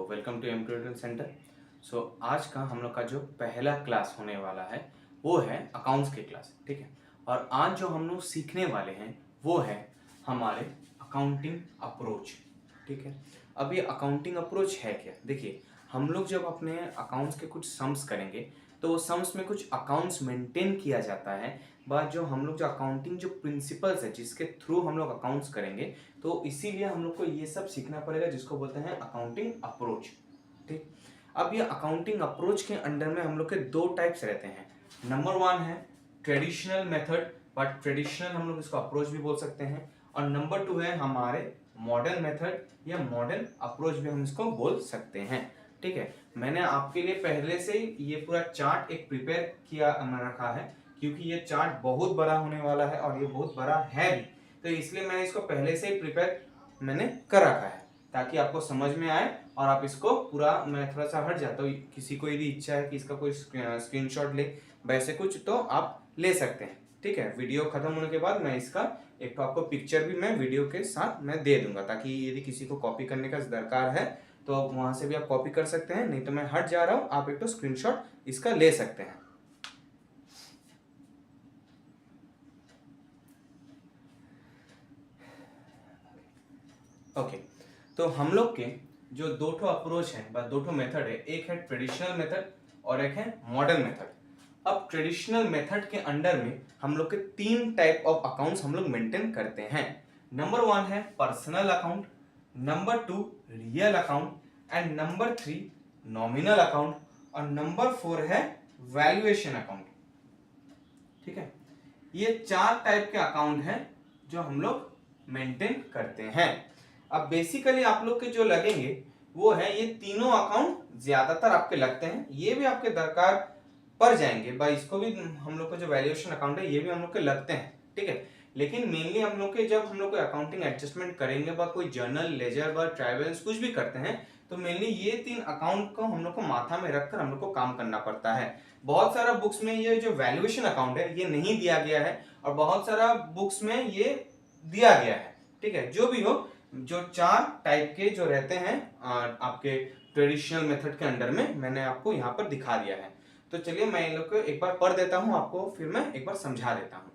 Welcome to M centre. आज का हम लोग का जो पहला क्लास होने वाला है वो है अकाउंट्स की क्लास, ठीक है। और आज जो हम लोग सीखने वाले हैं वो है हमारे अकाउंटिंग अप्रोच, ठीक है। अब ये अकाउंटिंग अप्रोच है क्या? देखिए, हम लोग जब अपने अकाउंट्स के कुछ सम्स करेंगे तो वो सम्स में कुछ अकाउंट्स मेंटेन किया जाता है। बात जो हम लोग जो अकाउंटिंग जो प्रिंसिपल्स है जिसके थ्रू हम लोग अकाउंट्स करेंगे, तो इसीलिए हम लोग को ये सब सीखना पड़ेगा जिसको बोलते हैं अकाउंटिंग अप्रोच, ठीक। अब ये अकाउंटिंग अप्रोच के अंडर में हम लोग के दो टाइप्स रहते हैं। नंबर वन है ट्रेडिशनल मेथड, बट ट्रेडिशनल हम लोग इसको अप्रोच भी बोल सकते हैं। और नंबर टू है हमारे मॉडर्न मेथड या मॉडर्न अप्रोच भी हम इसको बोल सकते हैं, ठीक है। मैंने आपके लिए पहले से ही ये पूरा चार्ट एक प्रिपेयर किया रखा है, क्योंकि ये चार्ट बहुत बड़ा होने वाला है और ये बहुत बड़ा है भी, तो इसलिए मैंने इसको पहले से ही प्रिपेयर मैंने कर रखा है ताकि आपको समझ में आए और आप इसको पूरा, मैं थोड़ा सा हट जाता हूँ, किसी को यदि इच्छा है कि इसका कोई स्क्रीनशॉट ले वैसे कुछ तो आप ले सकते हैं, ठीक है। वीडियो खत्म होने के बाद मैं इसका एक तो आपको पिक्चर भी मैं वीडियो के साथ मैं दे दूंगा, ताकि यदि किसी को कॉपी करने का दरकार है तो वहां से भी आप कॉपी कर सकते हैं, नहीं तो मैं हट जा रहा हूँ, आप एक तो स्क्रीनशॉट इसका ले सकते हैं। ओके, तो हम लोग के जो दो ठो अप्रोच है, दो ठो मेथड है, एक है ट्रेडिशनल मेथड और एक है मॉडर्न मेथड। अब ट्रेडिशनल मेथड के अंडर में हम लोग के तीन टाइप ऑफ अकाउंट्स हम लोग मेंटेन करते हैं। नंबर वन है personal account, number two real account and number three nominal account और नंबर फोर है वैल्यूएशन अकाउंट, ठीक है। ये चार टाइप के अकाउंट हैं जो हम लोग मेंटेन करते हैं। अब बेसिकली आप लोग के जो लगेंगे वो है ये तीनों अकाउंट ज्यादातर आपके लगते हैं, ये भी आपके दरकार पड़ जाएंगे भाई, इसको भी हम लोग का जो वैल्यूएशन अकाउंट है ये भी हम लोग के लगते हैं, ठीक है। लेकिन मेनली हम लोग के जब हम लोग को अकाउंटिंग एडजस्टमेंट करेंगे बा कोई जर्नल लेजर बा ट्रायल्स कुछ भी करते हैं, तो मेनली ये तीन अकाउंट को हम लोग को माथा में रखकर हम लोग को काम करना पड़ता है। बहुत सारा बुक्स में ये जो वैल्यूएशन अकाउंट है ये नहीं दिया गया है और बहुत सारा बुक्स में ये दिया गया है, ठीक है। जो भी हो, जो चार टाइप के जो रहते हैं आपके ट्रेडिशनल मेथड के अंडर में मैंने आपको यहाँ पर दिखा दिया है। तो चलिए मैं इन लोग को एक बार पढ़ देता हूँ आपको, फिर मैं एक बार समझा देता हूँ।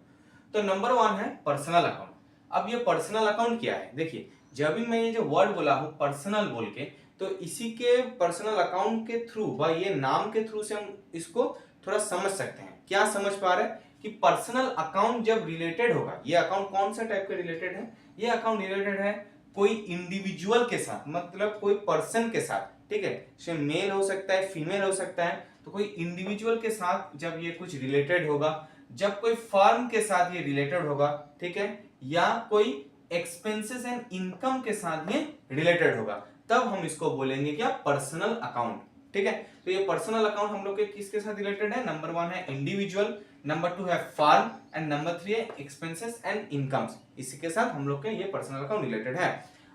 तो नंबर वन है पर्सनल अकाउंट। अब ये पर्सनल अकाउंट क्या है? देखिए, जब भी मैं ये जो वर्ड बोला हूँ पर्सनल बोल के, तो इसी के पर्सनल अकाउंट के थ्रू व ये नाम के थ्रू से हम इसको थोड़ा समझ सकते हैं। क्या समझ पा रहे हैं कि पर्सनल अकाउंट जब रिलेटेड होगा, ये अकाउंट कौन सा टाइप का रिलेटेड है? ये अकाउंट रिलेटेड है कोई इंडिविजुअल के साथ, मतलब कोई पर्सन के साथ, ठीक है। मेल हो सकता है, फीमेल हो सकता है, तो कोई इंडिविजुअल के साथ जब ये कुछ रिलेटेड होगा, जब कोई फर्म के साथ ये रिलेटेड होगा, ठीक है, या कोई एक्सपेंसेस एंड इनकम के साथ ये रिलेटेड होगा, तब हम इसको बोलेंगे क्या? पर्सनल अकाउंट, ठीक है। तो ये पर्सनल अकाउंट हम लोग के किसके साथ रिलेटेड है? नंबर वन है इंडिविजुअल, नंबर टू है फर्म एंड नंबर थ्री है एक्सपेंसेस एंड इनकम्स। इसी के साथ हम लोग के ये पर्सनल अकाउंट रिलेटेड है।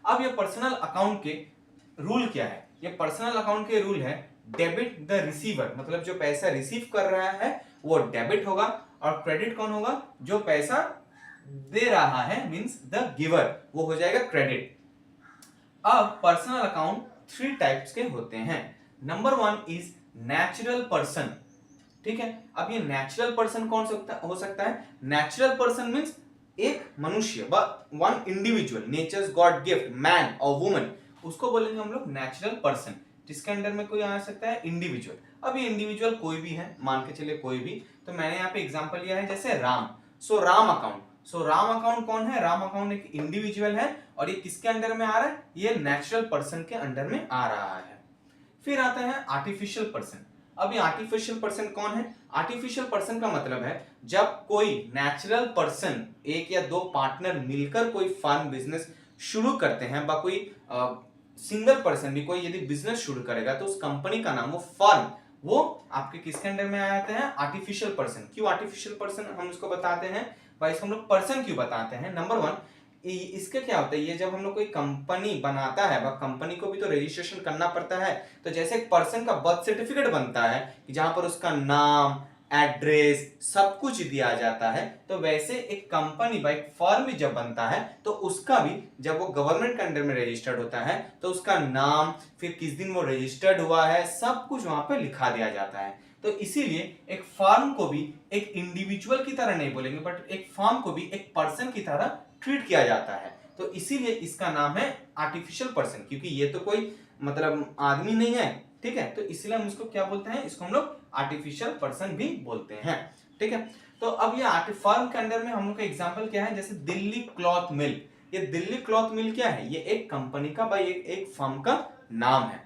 अब ये पर्सनल अकाउंट के रूल क्या है? ये पर्सनल अकाउंट के रूल है डेबिट द रिसीवर, मतलब जो पैसा रिसीव कर रहा है वो डेबिट होगा और क्रेडिट कौन होगा? जो पैसा दे रहा है मींस द गिवर, वो हो जाएगा क्रेडिट। अब पर्सनल अकाउंट थ्री टाइप्स के होते हैं। Number one is natural person, ठीक है। अब ये नेचुरल पर्सन कौन हो सकता है? नेचुरल पर्सन मींस एक मनुष्य, one individual, nature's god gift, man और वुमन, उसको बोलेंगे हम लोग नेचुरल पर्सन, जिसके अंडर में कोई आ सकता है इंडिविजुअल। अब ये इंडिविजुअल कोई भी है, मान के चलिए कोई भी, तो मैंने यहाँ पे एग्जांपल लिया है जैसे राम। सो राम अकाउंट, राम अकाउंट कौन है? राम अकाउंट एक इंडिविजुअल है और ये किसके अंडर में आ रहा है? ये नेचुरल पर्सन के अंडर में आ रहा है। फिर आता है आर्टिफिशियल पर्सन। अब ये आर्टिफिशियल पर्सन कौन है? आर्टिफिशियल पर्सन का मतलब है जब कोई नेचुरल पर्सन, एक या दो पार्टनर मिलकर कोई फर्म बिजनेस शुरू करते हैं, बा कोई सिंगल पर्सन भी कोई यदि बिजनेस शुरू करेगा तो उस कंपनी का नाम, वो फर्म, वो आपके किसके अंडर में आ जाते हैं? Artificial person. क्यों आर्टिफिशियल पर्सन हम उसको बताते हैं भाई? इसको हम लोग पर्सन क्यों बताते हैं? नंबर वन, इसके क्या होता है, ये जब हम लोग कोई कंपनी बनाता है, कंपनी को भी तो रजिस्ट्रेशन करना पड़ता है। तो जैसे एक पर्सन का बर्थ सर्टिफिकेट बनता है कि जहां पर उसका नाम, एड्रेस सब कुछ दिया जाता है। तो वैसे एक कंपनी बाई फर्म भी जब बनता है तो उसका भी जब वो गवर्नमेंट के अंडर में रजिस्टर्ड होता है तो उसका नाम, फिर किस दिन वो रजिस्टर्ड हुआ है, सब कुछ वहां पे लिखा दिया जाता है। तो इसीलिए एक फर्म को भी एक इंडिविजुअल की तरह नहीं बोलेंगे, बट एक फर्म को भी एक पर्सन की तरह ट्रीट किया जाता है। तो इसीलिए इसका नाम है आर्टिफिशियल पर्सन, क्योंकि ये तो कोई मतलब आदमी नहीं है, ठीक है। तो इसलिए हम इसको क्या बोलते हैं, इसको हम लोग आर्टिफिशियल पर्सन भी बोलते हैं, ठीक है। तो अब ये फर्म के अंदर में हम लोग का एग्जांपल क्या है, जैसे दिल्ली क्लॉथ मिल। ये दिल्ली क्लॉथ मिल क्या है, ये एक कंपनी का भाई एक फर्म का नाम है।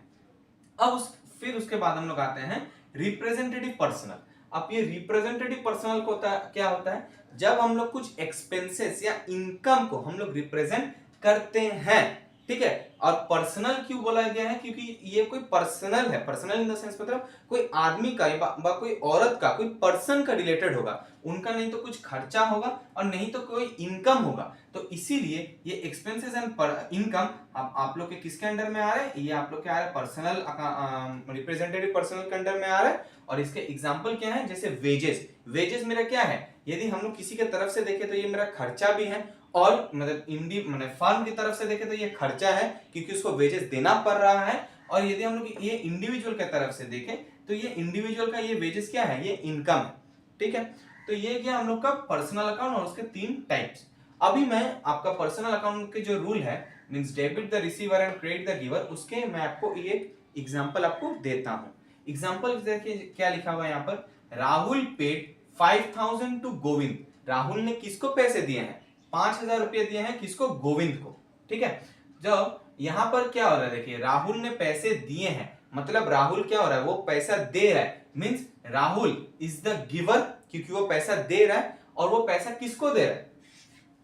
अब फिर उसके बाद हम लोग आते हैं रिप्रेजेंटेटिव पर्सनल। अब ये रिप्रेजेंटेटिव पर्सनल को क्या होता है, जब हम लोग कुछ एक्सपेंसेस या इनकम को हम लोग रिप्रेजेंट करते हैं, ठीक है। और पर्सनल क्यों बोला गया है, क्योंकि ये कोई पर्सनल है, पर्सनल इन द सेंस मतलब कोई आदमी का या कोई औरत का, कोई पर्सन का रिलेटेड होगा, उनका नहीं तो कुछ खर्चा होगा और नहीं तो कोई इनकम होगा। तो इसीलिए ये एक्सपेंसेस एंड इनकम आप लोग के किसके अंडर में आ रहे हैं, ये आप लोग के आ रहे हैं पर्सनल रिप्रेजेंटेटिव पर्सनल के अंडर में आ रहा है। और इसके एग्जांपल क्या है, जैसे वेजेस। वेजेस मेरा क्या है, यदि हम लोग किसी के तरफ से देखें तो ये मेरा खर्चा भी है, और मतलब फर्म की तरफ से देखें तो ये खर्चा है क्योंकि उसको वेजेस देना पड़ रहा है। और यदि हम लोग ये इंडिविजुअल की तरफ से देखें तो ये इंडिविजुअल का ये वेजेस क्या है, ये इनकम है, ठीक है। तो ये क्या हम लोग का पर्सनल अकाउंट और उसके 3 टाइप्स। अभी मैं आपका पर्सनल अकाउंट के जो रूल है, means debit the receiver and credit the giver, उसके मैं आपको एक एग्जांपल आपको देता हूं। एग्जांपल देखिए क्या लिखा हुआ है यहाँ पर, राहुल पेड 5000 टू गोविंद। राहुल ने किसको पैसे दिए हैं, 5000 रुपये दिए हैं, किसको, गोविंद को, ठीक है। जब यहां पर क्या हो रहा है, देखिए राहुल ने पैसे दिए हैं, मतलब राहुल क्या हो रहा है, वो पैसा दे रहा है, means Rahul is the giver, क्योंकि वो पैसा दे रहा है। और वो पैसा किसको दे रहा है,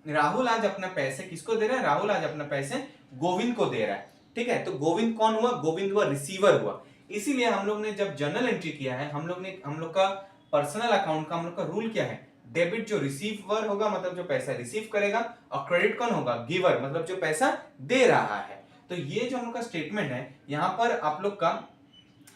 राहुल आज अपना पैसे किसको दे रहा है, राहुल आज अपना पैसे गोविंद को दे रहा है, ठीक है। तो गोविंद कौन हुआ, गोविंद हुआ रिसीवर हुआ। इसीलिए हम लोग ने जब जर्नल एंट्री किया है, हम लोग का पर्सनल अकाउंट का हम लोग का रूल क्या है, डेबिट जो रिसीवर होगा मतलब जो पैसा रिसीव करेगा, और क्रेडिट कौन होगा, गिवर मतलब जो पैसा दे रहा है। तो ये जो हम लोग का स्टेटमेंट है, यहाँ पर आप लोग का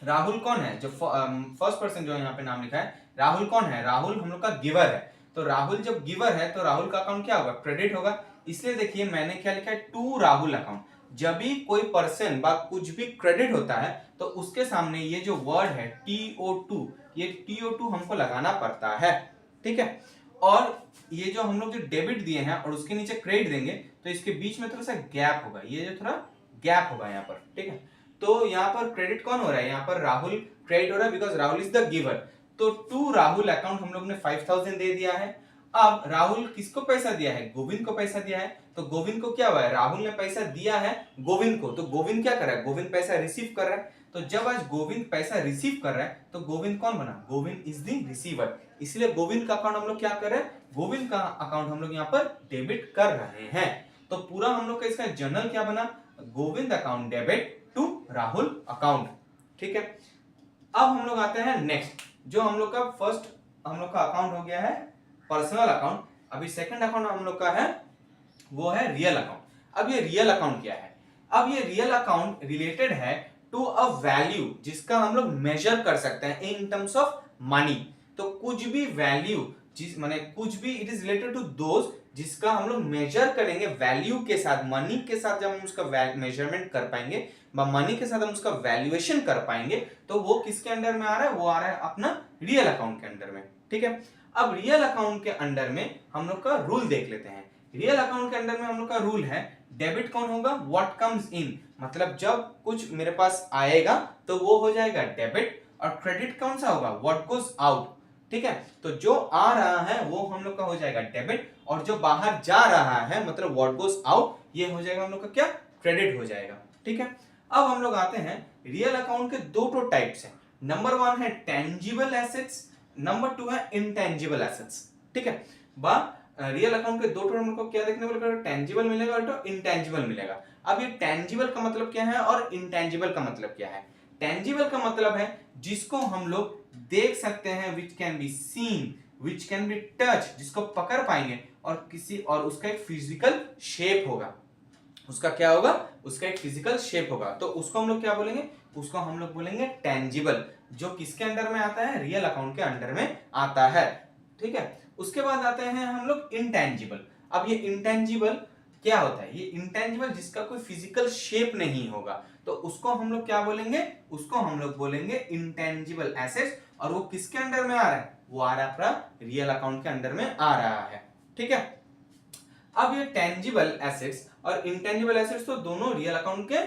राहुल कौन है, जो फर्स्ट पर्सन जो यहाँ पे नाम लिखा है, राहुल कौन है, राहुल हम लोग का गिवर है। तो राहुल जब गिवर है तो राहुल का अकाउंट क्या होगा, क्रेडिट होगा। इसलिए देखिए मैंने क्या लिखा है, टू राहुल अकाउंट। जब भी कोई पर्सन बा कुछ भी क्रेडिट होता है तो उसके सामने ये जो वर्ड है TO2, ये TO2 हमको लगाना पड़ता है, ठीक है। और ये जो हम लोग जो डेबिट दिए हैं और उसके नीचे क्रेडिट देंगे तो इसके बीच में थोड़ा सा गैप होगा, ये जो थोड़ा गैप होगा यहाँ पर, ठीक है। तो यहाँ पर क्रेडिट कौन हो रहा है, यहाँ पर राहुल क्रेडिट हो रहा है, because Rahul is the giver. तो टू राहुल अकाउंट हम लोग ने 5000 दे दिया है। अब राहुल किसको पैसा दिया है, गोविंद को पैसा दिया है। तो गोविंद को क्या हुआ है, राहुल ने पैसा दिया है गोविंद को, तो गोविंद क्या कर रहा है, गोविंद पैसा रिसीव कर रहा है। तो जब आज गोविंद पैसा रिसीव कर रहा है तो गोविंद कौन बना, गोविंद इज द रिसीवर। इसलिए गोविंद का अकाउंट हम लोग क्या कर रहे हैं, गोविंद का अकाउंट हम लोग यहाँ पर डेबिट कर रहे हैं। तो पूरा हम लोग का इसका जर्नल क्या बना, Govind account debit to Rahul account, ठीक है। अब हम लोग आते हैं नेक्स्ट, जो हम लोग का फर्स्ट हम लोग का अकाउंट हो गया है पर्सनल अकाउंट। अभी सेकंड अकाउंट हम लोग का है वो है रियल अकाउंट। अब ये रियल अकाउंट क्या है, अब ये रियल अकाउंट रिलेटेड है टू अ वैल्यू जिसका हम लोग मेजर कर सकते हैं इन टर्म्स ऑफ मनी। तो कुछ भी वैल्यू जिस माने कुछ भी it is related to those जिसका हम लोग मेजर करेंगे वैल्यू के साथ, मनी के साथ जब हम उसका मेजरमेंट कर पाएंगे, मनी के साथ हम उसका वैल्यूएशन कर पाएंगे, तो वो किसके अंडर में आ रहा है, वो आ रहा है अपना रियल अकाउंट के अंडर में, ठीक है। अब रियल अकाउंट के अंडर में हम लोग का रूल देख लेते हैं। रियल अकाउंट के अंडर में हम लोग का रूल है, डेबिट कौन होगा, व्हाट कम्स इन, मतलब जब कुछ मेरे पास आएगा तो वो हो जाएगा डेबिट, और क्रेडिट कौन सा होगा, व्हाट गोज आउट, ठीक है। तो जो आ रहा है वो हम लोग का हो जाएगा डेबिट, और जो बाहर जा रहा है मतलब व्हाट गोज आउट, ये हो जाएगा हम लोग का क्या, क्रेडिट हो जाएगा, ठीक है। अब हम लोग आते हैं रियल अकाउंट के दो टाइप्स हैं। नंबर 1 है टेंजिबल एसेट्स, नंबर 2 है इनटेंजिबल एसेट्स, ठीक है। रियल अकाउंट के दो हमको क्या देखने को मिलेगा, टेंजिबल मिलेगा और इनटेंजिबल मिलेगा। अब ये टेंजिबल का मतलब क्या है और इनटेंजिबल का मतलब क्या है। टेंजिबल का मतलब है जिसको हम लोग देख सकते हैं, which can be seen, which can be touch, जिसको पकड़ पाएंगे और किसी और उसका एक फिजिकल शेप होगा। उसका क्या होगा, उसका एक फिजिकल शेप होगा, तो उसको हम लोग क्या बोलेंगे, उसको हम लोग बोलेंगे टेंजिबल, जो किसके अंडर में आता है, रियल अकाउंट के अंडर में आता है। ठीक है, उसके बाद आते हैं हम लोग इंटेंजिबल। अब ये इंटेंजिबल क्या होता है, ये इंटेंजिबल जिसका कोई फिजिकल शेप नहीं होगा, तो उसको हम लोग क्या बोलेंगे, उसको हम लोग बोलेंगे इंटेंजिबल एसेट्स, और वो किसके अंडर में आ रहा है, वो आ रहा है अपना रियल अकाउंट के अंडर में आ रहा है। ठीक है, अब ये टेंजिबल एसेट्स और इंटेंजिबल एसेट्स तो दोनों रियल अकाउंट के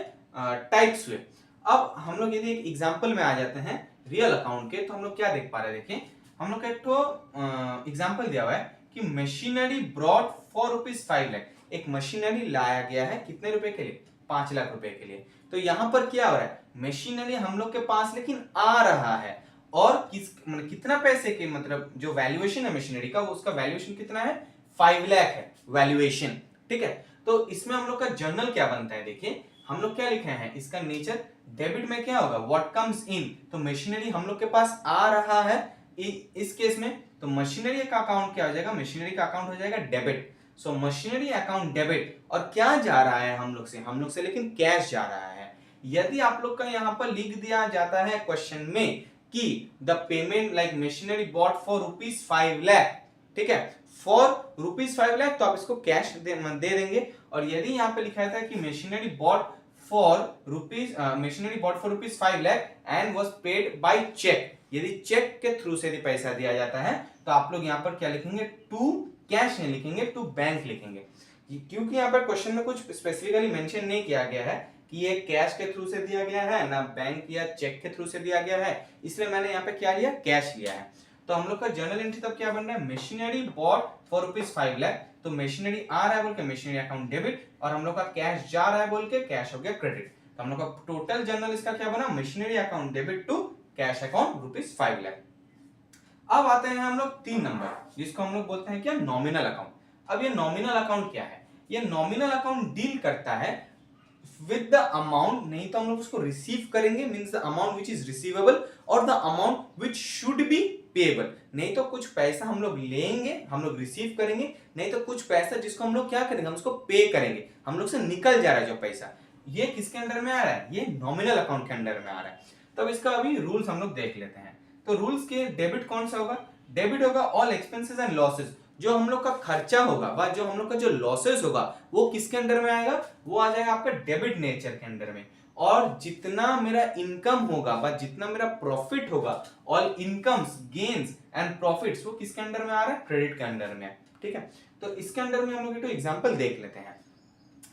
टाइप्स हुए। अब हम लोग यदि एक एग्जांपल में आ जाते हैं रियल अकाउंट के, तो हम लोग क्या देख पा रहे हैं, देखिए हम लोग का एक तो एग्जांपल दिया हुआ है कि मशीनरी ब्रॉट फॉर ₹5 लाख, एक मशीनरी लाया गया है कितने रुपए के लिए, 5 लाख रुपए के लिए। तो यहां पर क्या हो रहा है, मशीनरी हम लोग के पास लेकिन आ रहा है, और मतलब कितना पैसे के, मतलब जो वैल्यूएशन है मशीनरी का, उसका वैल्यूएशन कितना है, 5 लाख है वैल्यूएशन। ठीक है, तो इसमें हम लोग का जर्नल क्या बनता है, देखिए हम लोग क्या लिखे हैं, इसका नेचर डेबिट में क्या होगा, व्हाट कम्स इन, तो मशीनरी हम लोग के पास आ रहा है, इस केस में तो मशीनरी का अकाउंट क्या हो जाएगा, मशीनरी का अकाउंट हो जाएगा डेबिट। सो मशीनरी अकाउंट डेबिट, और क्या जा रहा है हम लोग से लेकिन कैश जा रहा है। यदि आप लोग का यहां पर लिख दिया जाता है क्वेश्चन में कि the payment like machinery bought for ₹5 lakh, ठीक है, फॉर ₹5 लाख, तो आप इसको कैश दे देंगे। और यदि यहाँ पे लिखा था कि machinery bought for ₹5 lakh and was paid by cheque, यदि चेक के थ्रू से यदि पैसा दिया जाता है, तो आप लोग यहाँ पर क्या लिखेंगे, टू कैश नहीं लिखेंगे, टू बैंक लिखेंगे, क्योंकि यहाँ पर क्वेश्चन में कुछ स्पेसिफिकली मेंशन नहीं किया गया है कि ये कैश के थ्रू से दिया गया है ना बैंक या चेक के थ्रू से दिया गया है, इसलिए मैंने यहाँ पे क्या लिया, कैश लिया है। तो हम लोग का जर्नल एंट्री तब क्या बन रहा है, मशीनरी बॉट फॉर ₹5 लाख, तो मशीनरी आ रहा है बोल के मशीनरी अकाउंट डेबिट, और हम लोग का कैश जा रहा है बोल के कैश हो गया क्रेडिट। तो हम लोग का टोटल जर्नल इसका क्या बना, machinery account debit to cash account ₹5 lakh. अब आते हैं हम लोग 3 नंबर, जिसको हम लोग बोलते हैं क्या, नॉमिनल अकाउंट। अब ये नॉमिनल अकाउंट क्या है, ये नॉमिनल अकाउंट डील करता है विद द अमाउंट, नहीं तो हम लोग उसको रिसीव करेंगे, means the amount which is receivable, और the amount which should be payable, नहीं तो कुछ पैसा हम लोग लेंगे, हम लोग रिसीव करेंगे, नहीं तो कुछ पैसा जिसको हम लोग क्या करेंगे, हम उसको पे करेंगे, हम लोग से निकल जा रहा है जो पैसा, ये किसके अंडर में आ रहा है, ये नॉमिनल अकाउंट के अंडर में आ रहा है। तब इसका अभी रूल्स हम लोग देख लेते हैं। तो रूल्स के, डेबिट कौन सा होगा, डेबिट होगा ऑल एक्सपेंसेस एंड लॉसेस, जो हम लोग का खर्चा होगा व जो हम लोग का जो लॉसेस होगा वो किसके अंडर में आएगा, वो आ जाएगा आपका डेबिट नेचर के अंडर में। और जितना मेरा इनकम होगा व जितना मेरा प्रॉफिट होगा, all incomes gains and profits, वो किसके अंडर में आ रहा है, क्रेडिट के अंडर में। ठीक है, तो इसके अंडर में हम लोग एक एग्जांपल देख लेते हैं।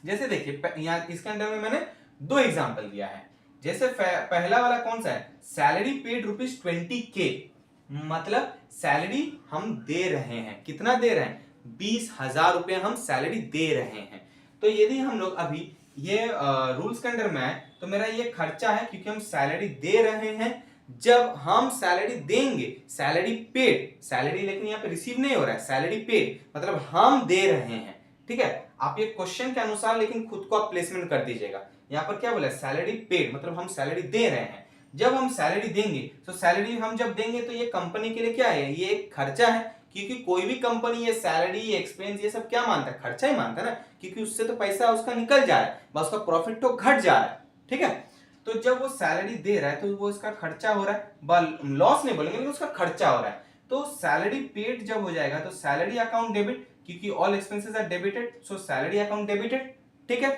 जैसे देखिए यहाँ इसके अंडर में मैंने 2 एग्जांपल दिया है। जैसे पहला वाला कौन सा है, सैलरी पेड ₹20K, मतलब सैलरी हम दे रहे हैं, कितना दे रहे हैं, 20,000 रुपए हम सैलरी दे रहे हैं। तो यदि हम लोग अभी ये रूल्स के अंडर में आए, तो मेरा ये खर्चा है क्योंकि हम सैलरी दे रहे हैं। जब हम सैलरी देंगे, सैलरी पेड, सैलरी लेकिन यहाँ पे रिसीव नहीं हो रहा है, सैलरी पेड मतलब हम दे रहे हैं। ठीक है, आप ये क्वेश्चन के अनुसार लेकिन खुद को आप प्लेसमेंट कर दीजिएगा। यहाँ पर क्या बोला, सैलरी पेड मतलब हम सैलरी दे रहे हैं। जब हम सैलरी देंगे, तो सैलरी हम जब देंगे तो ये कंपनी के लिए क्या है, ये एक खर्चा है, क्योंकि कोई भी कंपनी ये सैलरी, एक्सपेंस, ये सब क्या मानता है, खर्चा ही मानता है ना, क्योंकि उससे तो पैसा उसका निकल जा रहा है, बस उसका प्रॉफिट तो घट जा रहा है। ठीक है, तो जब वो सैलरी दे रहा है तो वो इसका खर्चा हो रहा है, लॉस नहीं बोलेंगे लेकिन उसका खर्चा हो रहा है। तो सैलरी पेड जब हो जाएगा तो सैलरी अकाउंट डेबिट, क्योंकि all expenses are debited, so salary account debited. ठीक है,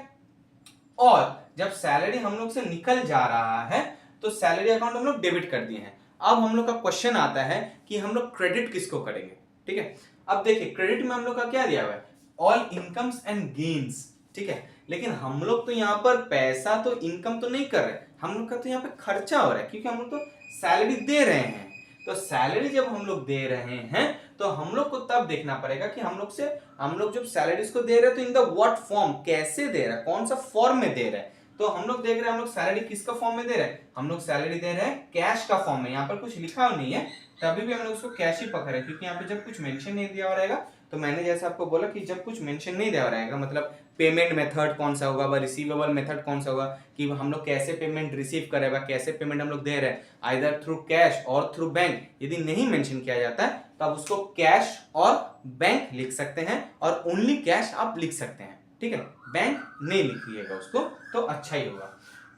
और जब सैलरी हम लोग से निकल जा रहा है तो सैलरी अकाउंट हम लोग डेबिट कर दिए हैं। अब हम लोग का क्वेश्चन आता है कि हम लोग क्रेडिट किसको करेंगे। ठीक है, अब देखिए क्रेडिट में हम लोग का क्या दिया हुआ है, ऑल इनकम्स एंड गेन्स। ठीक है, लेकिन हम लोग तो यहाँ पर पैसा तो इनकम तो नहीं कर रहे, हम लोग का तो यहाँ पे खर्चा हो रहा है, क्योंकि हम लोग तो सैलरी दे रहे हैं। तो सैलरी जब हम लोग दे रहे हैं तो हम लोग को तब देखना पड़ेगा कि हम लोग जब सैलरीज को दे रहे हैं तो इन द व्हाट फॉर्म, कैसे दे रहा है, कौन सा फॉर्म में दे रहा है। तो हम लोग देख रहे हैं हम लोग सैलरी किसका फॉर्म में दे रहे हैं, हम लोग सैलरी दे रहे हैं कैश का फॉर्म में। यहाँ पर कुछ लिखा नहीं है तभी भी हम लोग उसको कैश ही पकड़ रहे हैं, क्योंकि यहाँ पे जब कुछ मेंशन नहीं दिया हुआ रहेगा, तो मैंने जैसे आपको बोला कि जब कुछ मेंशन नहीं दिया हुआ रहेगा, मतलब पेमेंट मेथड कौन सा होगा, रिसीवेबल मेथड कौन सा होगा, कि हम लोग कैसे पेमेंट रिसीव करेगा, कैसे पेमेंट हम लोग दे रहे हैं, आइदर थ्रू कैश और थ्रू बैंक, यदि नहीं मेंशन किया जाता है तो आप उसको कैश और बैंक लिख सकते हैं, और ओनली कैश आप लिख सकते हैं। ठीक है, बैंक नहीं लिखिएगा उसको, तो अच्छा ही होगा।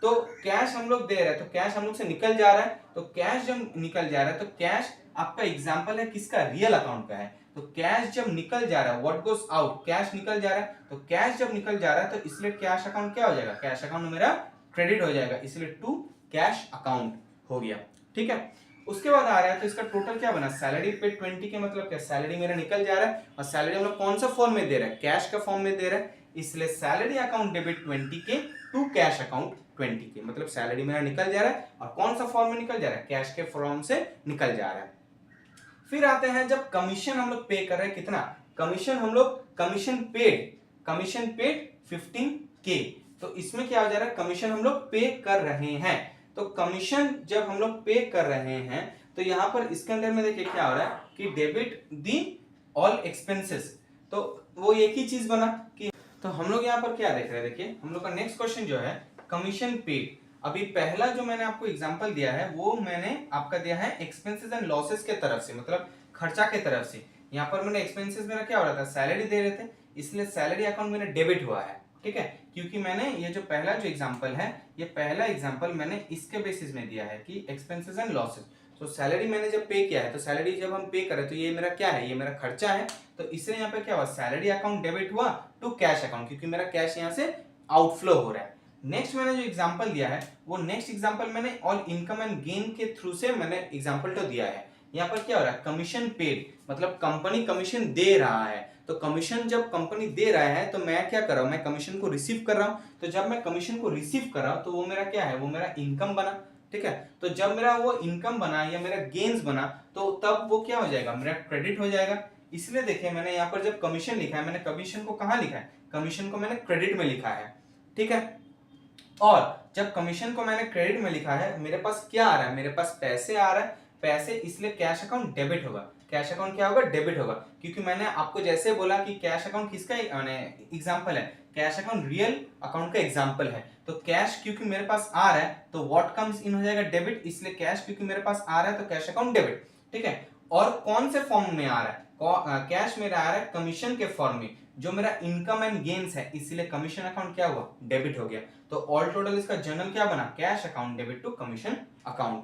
तो कैश हम लोग दे रहे हैं, तो कैश हम लोग से निकल जा रहा है, तो कैश जब निकल जा रहा है तो कैश आपका एग्जांपल है किसका, रियल अकाउंट का है। तो कैश जब निकल जा रहा है, व्हाट गोस आउट, कैश निकल जा रहा है, तो कैश जब निकल जा रहा है तो इसलिए कैश अकाउंट क्या हो जाएगा, कैश अकाउंट मेरा क्रेडिट हो जाएगा, इसलिए टू कैश अकाउंट हो गया। ठीक है, उसके बाद आ रहा है तो इसका टोटल क्या बना, सैलरी पे 20 के मतलब क्या, सैलरी मेरा निकल जा रहा है और सैलरी हम लोग कौन सा फॉर्म में दे रहा है, कैश का फॉर्म में दे रहा है, इसलिए सैलरी अकाउंट डेबिट 20 के टू कैश अकाउंट 20 के, मतलब सैलरी मेरा निकल जा रहा है और कौन सा फॉर्म में निकल जा रहा है, कैश के फॉर्म से निकल जा रहा है। फिर आते हैं जब कमीशन हम लोग पे कर रहे हैं, कितना कमीशन हम लोग, कमीशन पेड 15K, तो इसमें क्या हो जा रहा है, कमीशन हम लोग पे कर रहे हैं। तो कमीशन जब हम लोग पे कर रहे हैं तो यहां पर इसके अंदर में देखिए क्या हो रहा है कि डेबिट दी ऑल एक्सपेंसेस, तो वो एक ही चीज बना कि, तो हम लोग यहाँ पर क्या देख रहे हैं, देखिए हम लोग का नेक्स्ट क्वेश्चन जो है कमीशन पेड। अभी पहला जो मैंने आपको एग्जांपल दिया है वो मैंने आपका दिया है एक्सपेंसेस एंड लॉसेस के तरफ से, मतलब खर्चा के तरफ से। यहाँ पर मैंने एक्सपेंसेस मेरा क्या हो रहा था, सैलरी दे रहे थे, इसलिए सैलरी अकाउंट मेरा डेबिट हुआ है। ठीक है, क्योंकि मैंने ये जो पहला जो एग्जांपल है, ये पहला एग्जांपल मैंने इसके बेसिस में दिया है कि एक्सपेंसेस एंड लॉसेस। तो सैलरी मैंने जब पे किया है, तो सैलरी जब हम पे करें तो ये मेरा क्या है, ये मेरा खर्चा है, तो इससे यहाँ पे क्या हुआ, सैलरी अकाउंट डेबिट हुआ टू कैश अकाउंट, क्योंकि मेरा कैश यहाँ से आउटफ्लो हो रहा है। नेक्स्ट मैंने जो एग्जांपल दिया है वो नेक्स्ट एग्जांपल मैंने ऑल इनकम एंड गेन के थ्रू से मैंने एग्जांपल तो दिया है। यहाँ पर क्या हो रहा है, कमीशन पेड, मतलब कंपनी कमीशन दे रहा है, तो कमीशन जब कंपनी दे रहा है तो मैं क्या कर रहा हूं, मैं कमीशन को रिसीव कर रहा हूं, तो जब मैं कमीशन को रिसीव कर रहा हूं तो वो मेरा क्या है, वो मेरा इनकम बना। ठीक है, तो जब मेरा वो इनकम बना या मेरा गेन्स बना तो तब वो क्या हो जाएगा, मेरा क्रेडिट हो जाएगा। इसलिए देखिए मैंने यहाँ पर जब कमीशन लिखा है, मैंने कमीशन को कहाँ लिखा है, कमीशन को मैंने क्रेडिट में लिखा है। ठीक है, और जब कमीशन को मैंने क्रेडिट में लिखा है, मेरे पास क्या आ रहा है, मेरे पास पैसे आ रहा है, पैसे, इसलिए कैश अकाउंट डेबिट होगा। कैश अकाउंट क्या होगा, डेबिट होगा, क्योंकि मैंने आपको जैसे बोला कि कैश अकाउंट किसका एग्जांपल है, कैश अकाउंट रियल अकाउंट का एग्जांपल है। तो कैश क्योंकि मेरे पास आ रहा है तो व्हाट कम्स इन हो जाएगा, डेबिट, इसलिए कैश क्योंकि मेरे पास आ रहा है तो कैश अकाउंट डेबिट। ठीक है, और कौन से फॉर्म में आ रहा है, कैश मेरा आ रहा है कमीशन के फॉर्म में, जो मेरा इनकम एंड गेन्स है, इसलिए कमीशन अकाउंट क्या हुआ, डेबिट हो गया। तो ऑल टोटल इसका जर्नल क्या बना, cash account debit to commission account.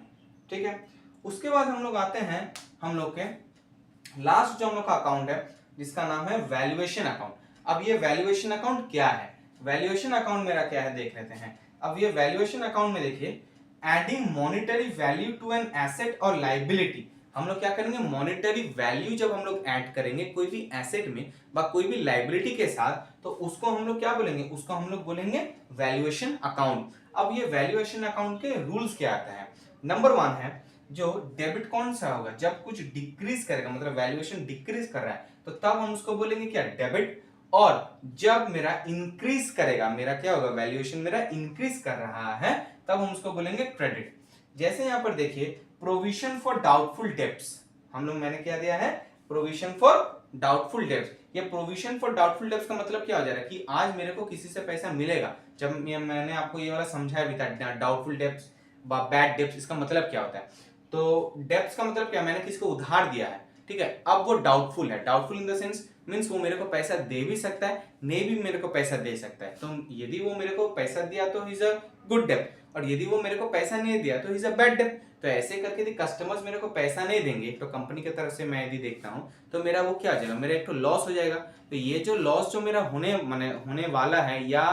ठीक है, उसके बाद हम लोग आते हैं हम लोग के लास्ट जो हम लोग का अकाउंट है जिसका नाम है वैल्यूएशन अकाउंट। अब ये वैल्यूएशन अकाउंट क्या है, वैल्यूएशन अकाउंट मेरा क्या है देख लेते हैं। अब ये वैल्यूएशन अकाउंट में देखिए, adding monetary value to an asset और लाइबिलिटी। हम लोग क्या करेंगे, मॉनेटरी वैल्यू जब हम लोग ऐड करेंगे कोई भी एसेट में व कोई भी लाइबिलिटी के साथ, तो उसको हम लोग क्या बोलेंगे, उसको हम लोग बोलेंगे वैल्यूएशन अकाउंट। अब ये वैल्यूएशन अकाउंट के रूल्स क्या आता है, नंबर 1 है, जो डेबिट कौन सा होगा, जब कुछ डिक्रीज करेगा, मतलब वैल्यूएशन डिक्रीज कर रहा है तो तब हम उसको बोलेंगे क्या, डेबिट। और जब मेरा इंक्रीज करेगा, मेरा क्या होगा, वैल्यूएशन मेरा इंक्रीज कर रहा है, तब हम उसको बोलेंगे क्रेडिट। जैसे यहां पर देखिए प्रोविजन फॉर डाउटफुल डेब्ट्स, हम लोग मैंने क्या दिया है, प्रोविजन फॉर डाउटफुल डेब्ट्स। ये प्रोविजन फॉर डाउटफुल डेब्ट्स का मतलब क्या हो जा रहा है कि आज मेरे को किसी से पैसा मिलेगा, जब मैंने आपको ये वाला समझाया भी था डाउटफुल डेब्ट्स, बैड डेब्ट्स, इसका मतलब क्या होता है। तो डेब्ट्स का मतलब क्या, मैंने किसी को उधार दिया है, ठीक है, अब वो डाउटफुल है, doubtful in the sense means वो मेरे को पैसा दे भी सकता है, नहीं भी मेरे को पैसा दे सकता है। तो यदि वो मेरे को पैसा दिया तो इज अ गुड डेब्ट, और यदि वो मेरे को पैसा नहीं दिया तो इज अ बैड डेब्ट। तो ऐसे करके यदि कस्टमर्स मेरे को पैसा नहीं देंगे तो कंपनी की तरफ से मैं यदि देखता हूं तो मेरा वो क्या हो जाएगा, मेरा एक तो लॉस हो जाएगा। तो ये जो लॉस जो मेरा होने वाला है या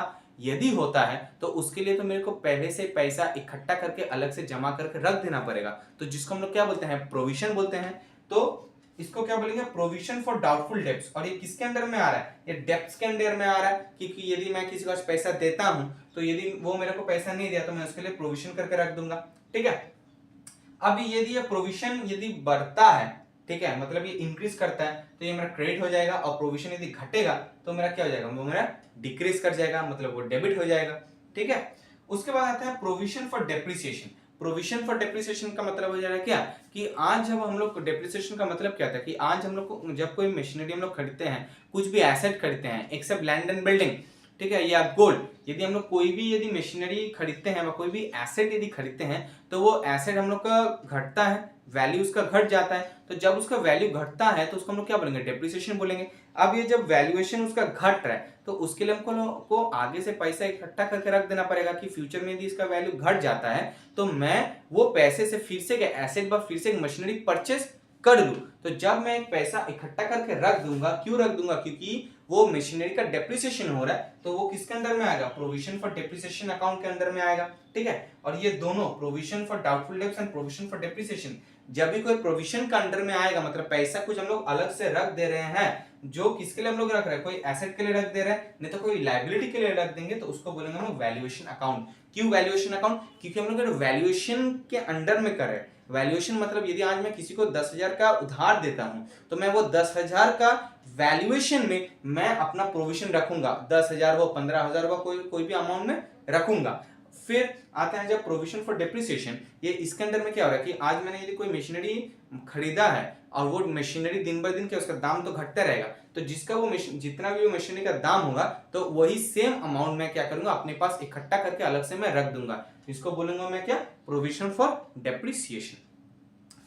यदि होता है तो उसके लिए तो मेरे को पहले से पैसा इकट्ठा करके अलग से जमा करके रख देना पड़ेगा, तो जिसको हम लोग क्या बोलते हैं, प्रोविजन बोलते हैं। तो इसको क्या बोलेंगे, प्रोविजन फॉर डाउटफुल डेब्ट्स। और ये किसके अंडर में आ रहा है, ये डेब्ट्स के अंडर में आ रहा है, क्योंकि यदि मैं किसी को पैसा देता हूं तो यदि वो मेरे को पैसा नहीं दिया तो मैं उसके लिए प्रोविजन करके रख दूंगा। ठीक है, अब यदि ये प्रोविजन यदि बढ़ता है, ठीक है, मतलब ये इंक्रीज करता है तो ये मेरा क्रेडिट हो जाएगा, और प्रोविजन यदि घटेगा तो मेरा क्या हो जाएगा, वो मेरा डिक्रीज कर जाएगा, मतलब वो डेबिट हो जाएगा। ठीक है, उसके बाद आता है provision for depreciation. Provision for depreciation का मतलब हो जाएगा क्या, कि आज जब हम लोग डेप्रिसिएशन का मतलब क्या था, कि आज हम लोग को जब कोई मशीनरी हम लोग खरीदते हैं, कुछ भी एसेट खरीदते हैं एक्सेप्ट लैंड एंड बिल्डिंग, ठीक है, या गोल्ड, यदि हम लोग कोई भी यदि मशीनरी खरीदते हैं, कोई भी एसेट यदि खरीदते हैं, तो वो एसेट हम लोग का घटता है, वैल्यू उसका घट जाता है। तो जब उसका वैल्यू घटता है तो उसको हम लोग क्या बोलेंगे, डेप्रिसिएशन बोलेंगे। अब ये जब वैल्यूएशन उसका घट रहा है तो उसके लिए हमको को आगे से पैसा इकट्ठा करके रख देना पड़ेगा कि फ्यूचर में यदि इसका वैल्यू घट जाता है तो मैं वो पैसे से फिर से एसेट व फिर से मशीनरी परचेस कर लूं। तो जब मैं एक पैसा इकट्ठा करके रख दूंगा, क्यों रख दूंगा, क्योंकि वो मशीनरी का डेप्रिसिएशन हो रहा है, तो वो किसके अंदर में आएगा, प्रोविजन फॉर डेप्रिसिएशन अकाउंट के अंदर में आएगा। ठीक है, और ये दोनों provision for doubtful debts and provision for depreciation, जब भी कोई प्रोविजन का अंडर में आएगा, मतलब पैसा कुछ हम लोग अलग से रख दे रहे हैं, जो किसके लिए हम लोग रख रहे हैं, कोई एसेट के लिए रख दे रहे हैं, नहीं तो कोई लायबिलिटी के लिए रख देंगे, तो उसको बोलेंगे हम लोग वैल्यूएशन अकाउंट। क्यों वैल्यूएशन अकाउंट, क्योंकि हम लोग वैल्यूएशन के अंडर में कर रहे हैं। वैल्यूएशन मतलब यदि आज मैं किसी को 10,000 का उधार देता हूं तो मैं वो 10,000 का वैल्यूएशन में मैं अपना प्रोविजन रखूंगा, 10,000 हो, 15,000 हो, कोई भी अमाउंट में रखूंगा। फिर आता है जब प्रोविजन फॉर डेप्रिसिएशन, ये इसके अंदर में क्या हो रहा है कि आज मैंने यदि कोई मशीनरी खरीदा है और वो मशीनरी दिन ब दिन क्या उसका दाम तो घटता रहेगा, तो जिसका वो जितना भी वो मशीनरी का दाम होगा तो वही सेम अमाउंट मैं क्या करूंगा, अपने पास इकट्ठा करके अलग से मैं रख दूंगा, इसको बोलूंगा मैं क्या, प्रोविजन फॉर डेप्रिसिएशन।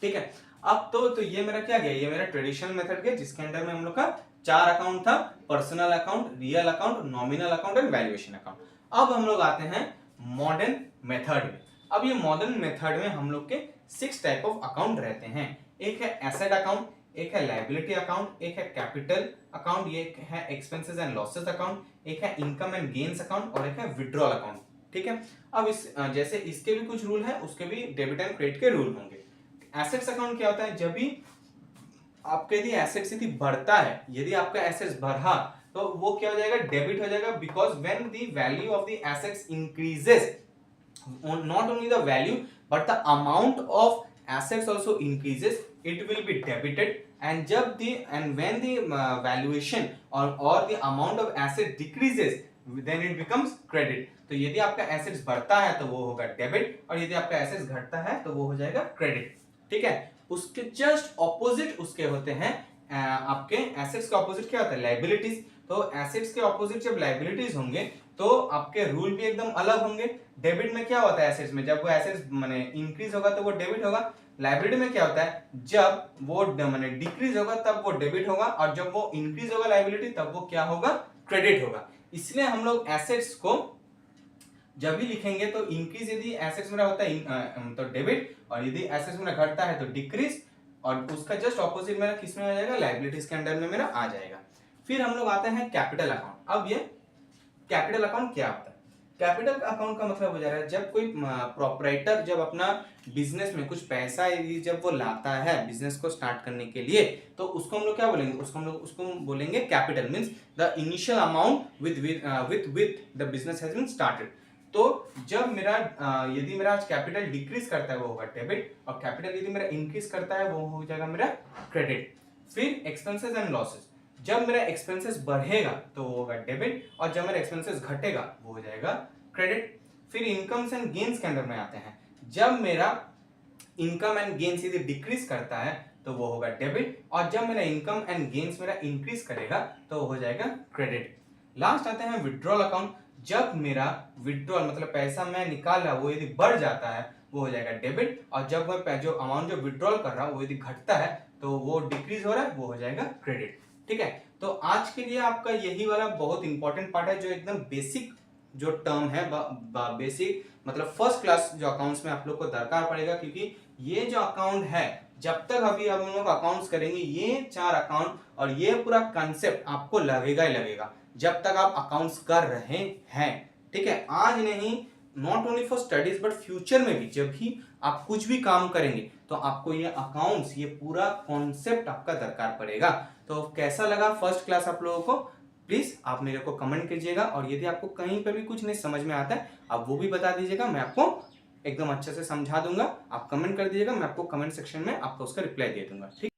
ठीक है, अब तो ये मेरा क्या गया, ये मेरा ट्रेडिशनल मेथड गया जिसके अंदर में हम लोग का 4 अकाउंट था, personal account, real account, nominal account and valuation account. अब हम लोग आते हैं मॉडर्न मेथड में। अब ये मॉडर्न मेथड में हम लोग के 6 टाइप ऑफ अकाउंट रहते हैं। एक है एसेट अकाउंट, एक है लायबिलिटी अकाउंट, एक है कैपिटल अकाउंट, एक है एक्सपेंसेस एंड लॉसेस अकाउंट, एक है इनकम एंड गेन्स अकाउंट और एक है विड्रॉल अकाउंट। ठीक है, अब इस जैसे इसके भी कुछ रूल है, उसके भी डेबिट एंड क्रेडिट के रूल होंगे। एसेट्स अकाउंट क्या होता है, जब भी आपके यदि एसेट्स यदि बढ़ता है, यदि आपका एसेट्स बढ़ा तो वो क्या हो जाएगा, डेबिट हो जाएगा, because when the value of the assets increases, not only the value but the amount of assets also increases, it will be debited, and when the valuation or the amount of asset decreases then it becomes credit। तो यदि आपका assets बढ़ता है तो वो होगा debit, और यदि आपका एसेट्स घटता है तो वो हो जाएगा क्रेडिट। ठीक है, उसके जस्ट ऑपोजिट उसके होते हैं आपके एसेट्स का ऑपोजिट क्या होता है, लायबिलिटीज। तो एसेट्स के ऑपोजिट जब लायबिलिटीज होंगे तो आपके रूल भी एकदम अलग होंगे। डेबिट में क्या होता है, एसेट्स में जब वो एसेट्स माने इंक्रीज होगा तो वो डेबिट होगा। लायबिलिटी में क्या होता है, जब वो माने डिक्रीज होगा तब वो डेबिट होगा, और जब वो इंक्रीज होगा लायबिलिटी तब वो क्या होगा, क्रेडिट होगा। इसलिए हम लोग एसेट्स को जब भी लिखेंगे तो इंक्रीज यदि एसेट्स मेरा होता है तो डेबिट, और यदि एसेट्स मेरा घटता है तो डिक्रीज, और उसका जस्ट ऑपोजिट मेरा किस में आ जाएगा, लायबिलिटीज के अंडर में मेरा आ जाएगा। फिर हम लोग आते हैं कैपिटल अकाउंट। अब ये कैपिटल अकाउंट क्या होता है, कैपिटल अकाउंट का मतलब हो जा रहा है जब कोई प्रोपराइटर जब अपना बिजनेस में कुछ पैसा जब वो लाता है बिजनेस को स्टार्ट करने के लिए, तो उसको हम लोग क्या बोलेंगे, उसको बोलेंगे capital, means the initial amount with the business has been started. तो जब मेरा यदि मेरा कैपिटल डिक्रीज करता है वो होगा डेबिट, और कैपिटल यदि मेरा इंक्रीज करता है वो हो जाएगा मेरा क्रेडिट। फिर एक्सपेंसेस एंड लॉसेस, जब मेरा एक्सपेंसेस बढ़ेगा तो वो होगा डेबिट, और जब मेरा एक्सपेंसेस घटेगा वो हो जाएगा क्रेडिट। फिर इनकम्स एंड गेन्स के अंदर में आते हैं, जब मेरा इनकम एंड गेन्स यदि डिक्रीज करता है तो वो होगा डेबिट, और जब मेरा इनकम एंड गेन्स मेरा इंक्रीज करेगा तो वो हो जाएगा क्रेडिट। लास्ट आते हैं विड्रॉल अकाउंट, जब मेरा विड्रॉल मतलब पैसा मैं निकाल रहा वो यदि बढ़ जाता है वो हो जाएगा डेबिट, और जब मैं जो अमाउंट जो विड्रॉल कर रहा हूं वो यदि घटता है तो वो डिक्रीज हो रहा है वो हो जाएगा क्रेडिट। ठीक है, तो आज के लिए आपका यही वाला बहुत इंपॉर्टेंट पार्ट है जो एकदम बेसिक जो टर्म है, बेसिक मतलब फर्स्ट क्लास जो अकाउंट्स में आप लोग को दरकार पड़ेगा, क्योंकि ये जो अकाउंट है जब तक अभी हम लोग अकाउंट्स करेंगे ये 4 अकाउंट और ये पूरा कंसेप्ट आपको लगेगा ही लगेगा जब तक आप अकाउंट्स कर रहे हैं। ठीक है, आज नहीं, not only for studies but future में भी जब भी आप कुछ भी काम करेंगे तो आपको ये अकाउंट्स ये पूरा कॉन्सेप्ट आपका दरकार पड़ेगा। तो कैसा लगा फर्स्ट क्लास आप लोगों को, प्लीज आप मेरे को कमेंट कीजिएगा, और यदि आपको कहीं पर भी कुछ नहीं समझ में आता है आप वो भी बता दीजिएगा, मैं आपको एकदम अच्छे से समझा दूंगा। आप कमेंट कर दीजिएगा, मैं आपको कमेंट सेक्शन में आपको उसका रिप्लाई दे दूंगा। ठीक।